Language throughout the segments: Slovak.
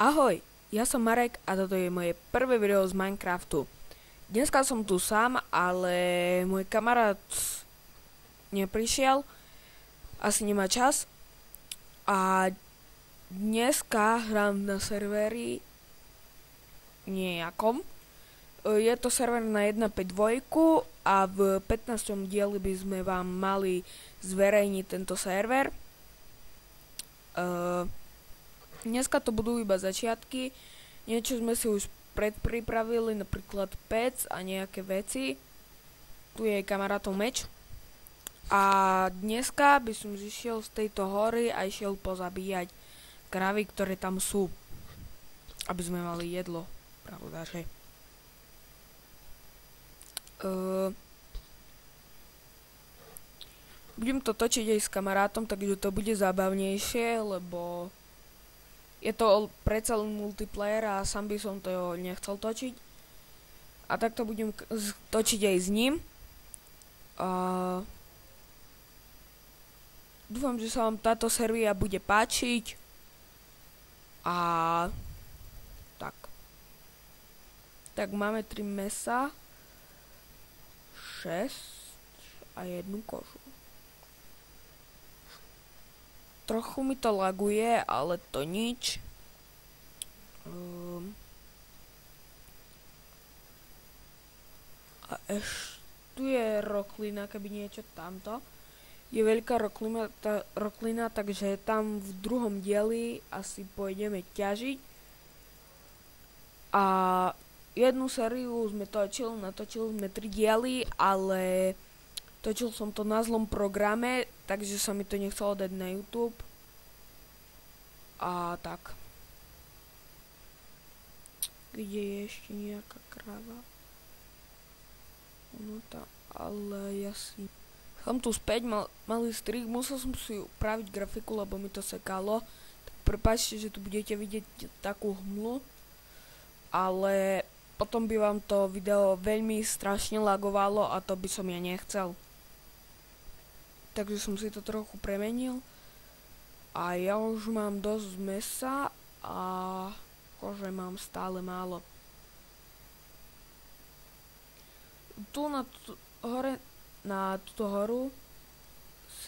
Ahoj, ja som Marek a toto je moje prvé video z Minecraftu. Dneska som tu sám, ale môj kamarát neprišiel, asi nemá čas. A dneska hrám na serveri nejakom. Je to server na 1.5.2 a v 15. dieli by sme vám mali zverejniť tento server. Dneska to budú iba začiatky, niečo sme si už predpripravili, napríklad pec a nejaké veci. Tu je kamarátov meč. A dneska by som zišiel z tejto hory a išiel pozabíjať kravy, ktoré tam sú. Aby sme mali jedlo, pravda, že? Budem to točiť aj s kamarátom, takže to bude zábavnejšie, lebo je to predsa len multiplayer a sám by som to nechcel točiť. A takto budem točiť aj s ním. Dúfam, že sa vám táto séria bude páčiť. A tak. Tak máme 3 mesa, 6 a 1 kožu. Trochu mi to laguje, ale to nič. A ešte tu je roklina, keby niečo tamto. Je veľká roklina, takže tam v druhom dieli asi pôjdeme ťažiť. A jednu sériu sme natočili sme 3 diely, ale točil som to na zlom programe, takže sa mi to nechcelo dať na YouTube. A tak. Kde je ešte nejaká krava? No tá, ale ja si... Som tu späť, malý strik, musel som si upraviť grafiku, lebo mi to sekalo. Tak prepáčte, že tu budete vidieť takú hmlu. Ale potom by vám to video veľmi strašne lagovalo a to by som ja nechcel. Takže som si to trochu premenil. A ja už mám dosť mesa a kože mám stále málo. Tu na túto horu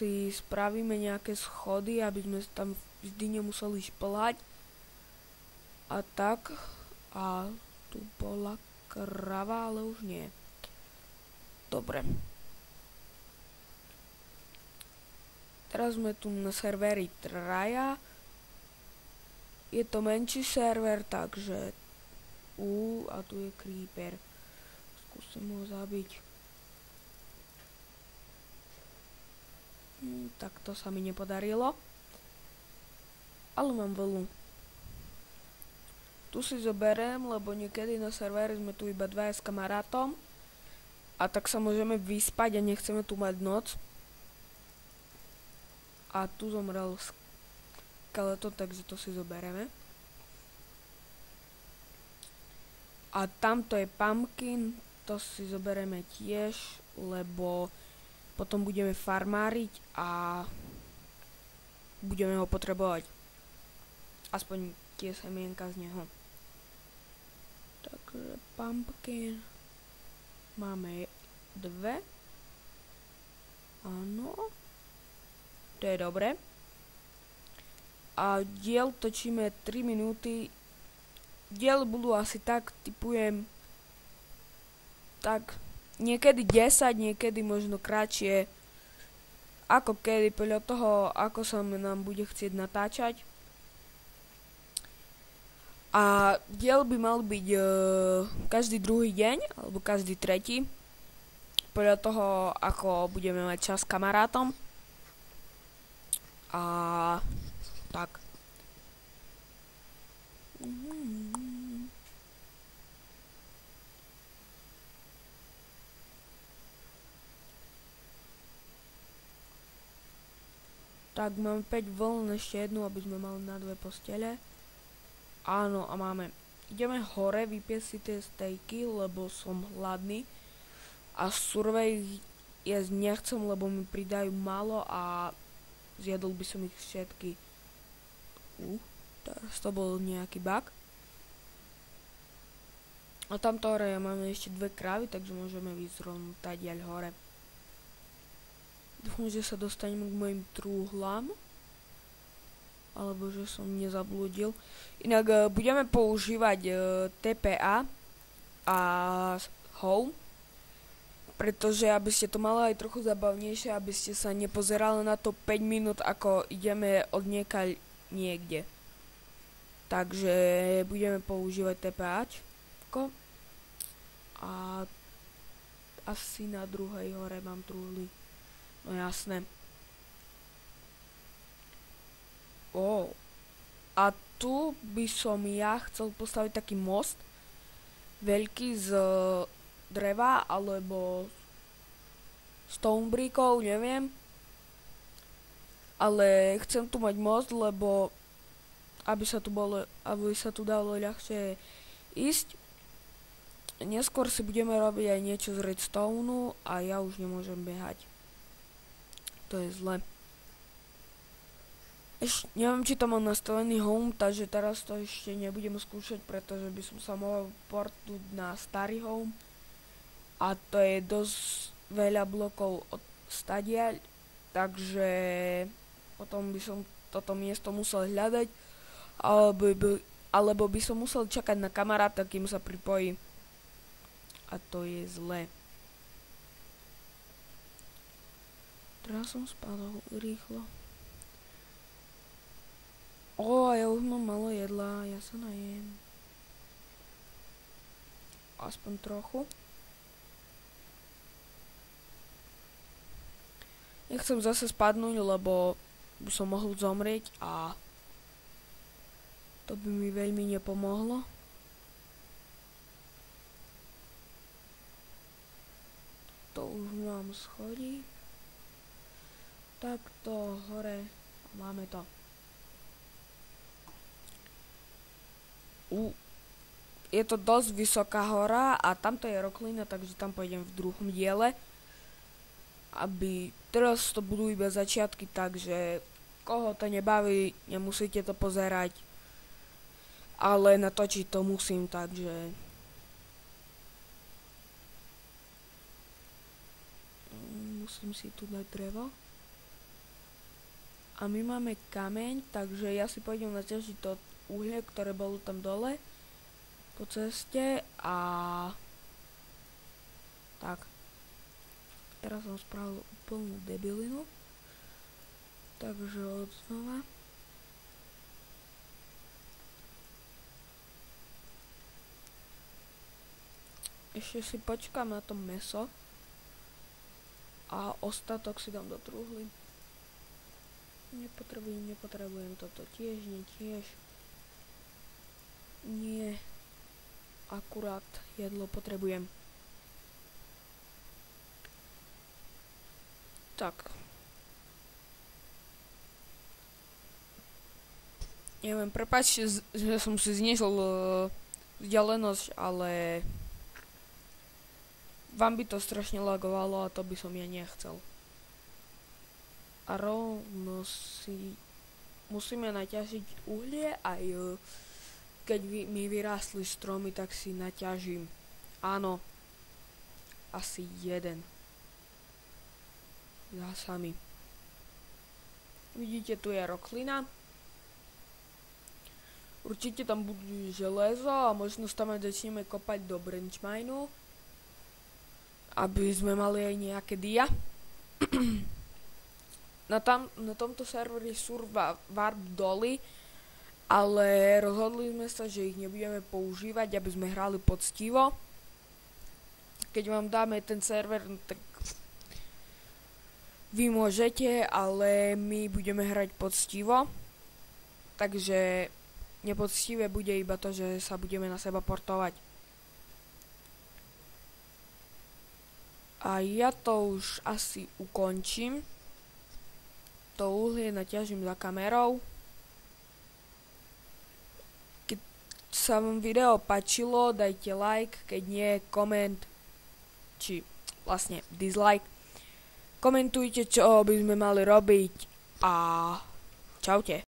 si spravíme nejaké schody, aby sme tam vždy nemuseli šplhať. A tak. A tu bola krava, ale už nie. Dobre. Teraz sme tu na serveri traja. Je to menší server, takže... a tu je creeper. Skúsim ho zabiť. Tak to sa mi nepodarilo. Ale mám vlnu. Tu si zoberiem, lebo niekedy na serveri sme tu iba dvaja s kamarátom. A tak sa môžeme vyspať a nechceme tu mať noc. A tu zomrel skeleton, takže to si zoberieme. A tamto je pumpkin, to si zoberieme tiež, lebo potom budeme farmáriť a budeme ho potrebovať. Aspoň tie semienka z neho. Takže pumpkin. Máme 2. Áno. To je dobre. A diel točíme 3 minúty. Diel budú asi tak, tipujem, tak niekedy 10, niekedy možno kratšie. Ako kedy, podľa toho, ako sa nám bude chcieť natáčať. A diel by mal byť každý druhý deň, alebo každý tretí. Podľa toho, ako budeme mať čas s kamarátom. A tak. Tak máme 5 vln, ešte jednu, aby sme mali na 2 postele. Áno, a máme. Ideme hore vypiesť si tie stejky, lebo som hladný. A survey jesť nechcem, lebo mi pridajú málo a zjedol by som ich všetky. Teraz to bol nejaký bug. A tamto hore máme ešte 2 krávy, takže môžeme ísť rovno tadiaľ hore. Dúfam, že sa dostaneme k mojim trúhlám. Alebo že som nezablúdil. Inak budeme používať TPA a home. Pretože aby ste to mali aj trochu zabavnejšie, aby ste sa nepozerali na to 5 minút, ako ideme od niekaľ niekde. Takže budeme používať TPAčko. A asi na druhej hore mám trúhly. No jasné. A tu by som ja chcel postaviť taký most. Veľký z dreva, alebo stone brickov, neviem. Ale chcem tu mať most, lebo aby sa tu dalo ľahšie ísť. Neskôr si budeme robiť aj niečo z redstoneu a ja už nemôžem behať. To je zle. Neviem, či to mám nastavený home, takže teraz to ešte nebudem skúšať, pretože by som sa mohol portnúť na starý home. A to je dosť veľa blokov od stadiaľ, takže potom by som toto miesto musel hľadať, alebo by som musel čakať na kamaráta, kým sa pripojí. A to je zlé. Teraz som spadol rýchlo. Ja už mám malo jedla, ja sa najem. Aspoň trochu. Nechcem zase spadnúť, lebo by som mohol zomrieť a to by mi veľmi nepomohlo. To už mám schodí. Takto hore máme to. Je to dosť vysoká hora a tamto je roklina, takže tam pôjdem v druhom diele. Teraz to budú iba začiatky, takže koho to nebaví, nemusíte to pozerať. Ale natočiť to musím, takže musím si tu dať drevo. A my máme kameň, takže ja si pôjdem naťažiť to uhlie, ktoré bolo tam dole po ceste a tak. Teraz som spravil úplnú debilinu. Takže odznova. Ešte si počkám na to mäso a ostatok si dám do trúhly. Nepotrebujem toto tiež, nie, akurát jedlo potrebujem. Tak. Neviem, prepáčte, že som si znižil vzdialenosť, ale vám by to strašne lagovalo a to by som ja nechcel. A rovno si musíme naťažiť uhlie, aj keď mi vyrástli stromy, tak si naťažím. Áno, asi jeden. Zásami. Vidíte, tu je roklina. Určite tam budú železo a možno tam aj začneme kopať do branch mineu, aby sme mali aj nejaké dia. Na tomto serveri sú warp doly, ale rozhodli sme sa, že ich nebudeme používať, aby sme hrali poctivo. Keď vám dáme ten server, tak vy môžete, ale my budeme hrať poctivo. Takže nepoctivé bude iba to, že sa budeme na seba portovať. A ja to už asi ukončím. To uhlie naťažím za kamerou. Keď sa vám video páčilo, dajte like, keď nie, koment, či vlastne dislike. Komentujte, čo by sme mali robiť a čaute.